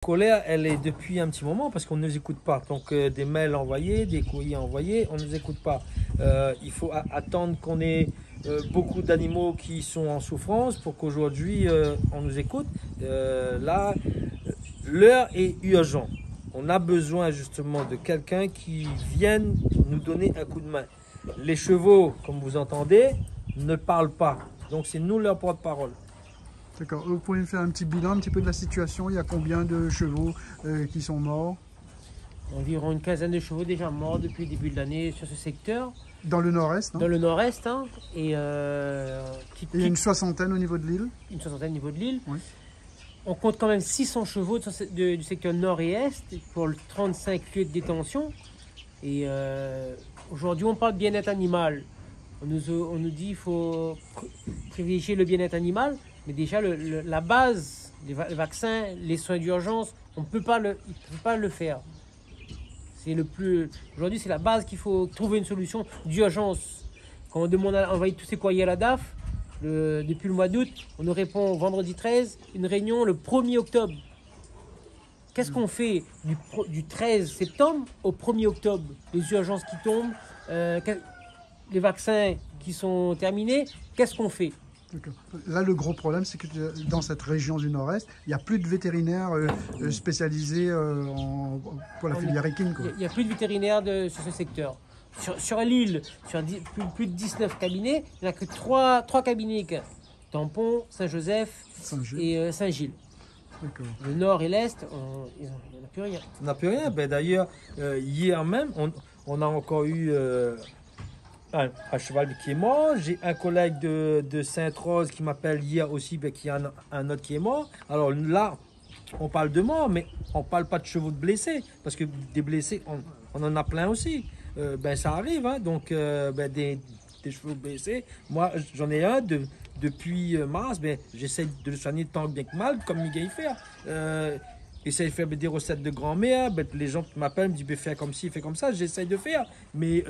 Colère, elle est depuis un petit moment parce qu'on ne nous écoute pas. Donc des mails envoyés, des courriers envoyés, on ne nous écoute pas. Il faut attendre qu'on ait beaucoup d'animaux qui sont en souffrance pour qu'aujourd'hui on nous écoute. Là, l'heure est urgente. On a besoin justement de quelqu'un qui vienne nous donner un coup de main. Les chevaux, comme vous entendez, ne parlent pas. Donc c'est nous leur porte-parole. D'accord. Vous pouvez me faire un petit bilan, un petit peu de la situation? Il y a combien de chevaux qui sont morts? Environ une quinzaine de chevaux déjà morts depuis le début de l'année sur ce secteur. Dans le nord-est, non? Dans le nord-est, hein, et il y a une soixantaine au niveau de l'île? Une soixantaine au niveau de l'île. Oui. On compte quand même 600 chevaux du secteur nord et est pour 35 lieux de détention. Et aujourd'hui, on parle de bien-être animal. On nous dit qu'il faut privilégier le bien-être animal, mais déjà la base, les vaccins, les soins d'urgence, on ne peut pas le faire. Aujourd'hui, c'est la base qu'il faut trouver une solution d'urgence. Quand on demande à envoyer tous ces courriers à la DAF, depuis le mois d'août, on nous répond vendredi 13, une réunion le 1er octobre. Qu'est-ce qu'on fait du 13 septembre au 1er octobre? Les urgences qui tombent, les vaccins qui sont terminés, qu'est-ce qu'on fait? Là, le gros problème, c'est que dans cette région du Nord-Est, il n'y a plus de vétérinaires spécialisés pour la filière équine. Il n'y a plus de vétérinaires sur ce secteur. Sur l'île, sur plus de 19 cabinets, il n'y a que 3 cabinets. Tampon, Saint-Joseph et Saint-Gilles. Le nord et l'est, il n'y en a plus rien. On n'a plus rien. Ben, d'ailleurs, hier même, on a encore eu un cheval qui est mort. J'ai un collègue de Sainte-Rose qui m'appelle hier aussi, ben, qui a un autre qui est mort. Alors là, on parle de mort, mais on ne parle pas de chevaux de blessés. Parce que des blessés, on en a plein aussi. Ben, ça arrive, hein. Donc ben, des chevaux blessés. Moi, j'en ai un depuis mars. Ben, j'essaie de le soigner tant bien que mal, comme Miguel fait. Essaye de faire des recettes de grand-mère. Ben, les gens m'appellent, me disent ben, fais comme ci, fais comme ça. J'essaye de faire. Mais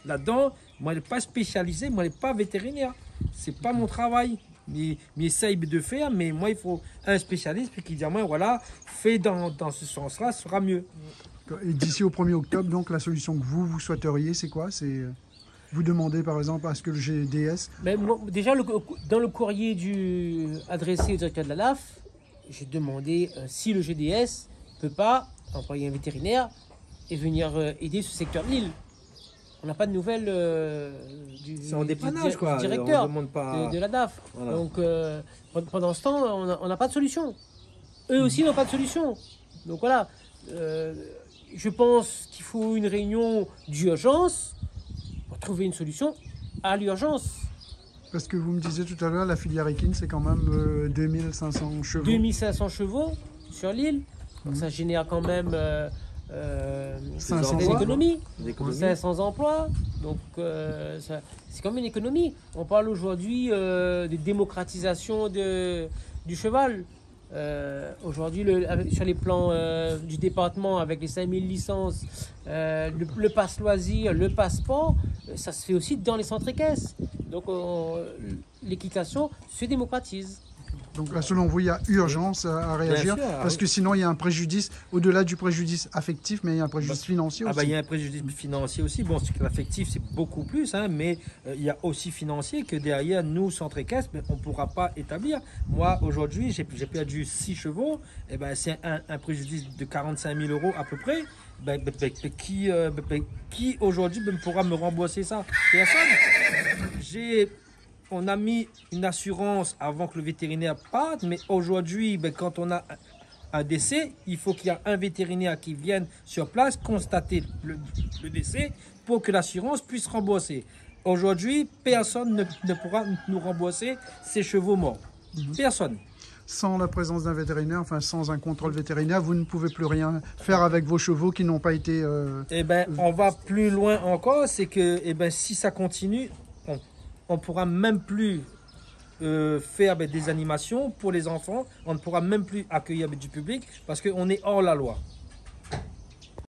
là-dedans, moi, je ne suis pas spécialisé, moi, je ne suis pas vétérinaire. Ce n'est pas mon travail. Mais essaye de faire, mais moi, il faut un spécialiste qui dit à moi, voilà, fais dans ce sens-là, ce sera mieux. Et d'ici au 1er octobre, donc, la solution que vous souhaiteriez, c'est quoi? C'est vous demandez, par exemple, à ce que le GDS... Mais moi, déjà, dans le courrier adressé au directeur de la DAF, j'ai demandé si le GDS ne peut pas employer un vétérinaire et venir aider ce secteur de l'île. On n'a pas de nouvelles du directeur de la DAF. Voilà. Donc pendant ce temps, on n'a pas de solution. Eux aussi n'ont pas de solution. Donc voilà, je pense qu'il faut une réunion d'urgence pour trouver une solution à l'urgence. Parce que vous me disiez tout à l'heure, la filière équine, c'est quand même 2500 chevaux. 2500 chevaux sur l'île. Donc ça génère quand même... 500 économies, 500 emplois, donc c'est comme une économie. On parle aujourd'hui de démocratisation du cheval. Aujourd'hui, sur les plans du département, avec les 5000 licences, le pass loisir, le passeport, ça se fait aussi dans les centres équestres. Donc l'équitation se démocratise. Donc là, selon vous, il y a urgence à réagir, sûr, parce que sinon, il y a un préjudice, au-delà du préjudice affectif, mais il y a un préjudice financier aussi. Il y a un préjudice financier aussi. Bon, l'affectif, c'est beaucoup plus, hein, mais il y a aussi financier que derrière, nous, centre équestre, on ne pourra pas établir. Moi, aujourd'hui, j'ai perdu 6 chevaux, et ben, c'est un préjudice de 45 000 € à peu près. Qui aujourd'hui pourra me rembourser ça? Personne. On a mis une assurance avant que le vétérinaire parte, mais aujourd'hui, quand on a un décès, il faut qu'il y ait un vétérinaire qui vienne sur place constater le décès pour que l'assurance puisse rembourser. Aujourd'hui, personne ne pourra nous rembourser ces chevaux morts. Personne. Sans la présence d'un vétérinaire, enfin sans un contrôle vétérinaire, vous ne pouvez plus rien faire avec vos chevaux qui n'ont pas été... on va plus loin encore, c'est que si ça continue, on ne pourra même plus faire des animations pour les enfants. On ne pourra même plus accueillir du public parce qu'on est hors la loi.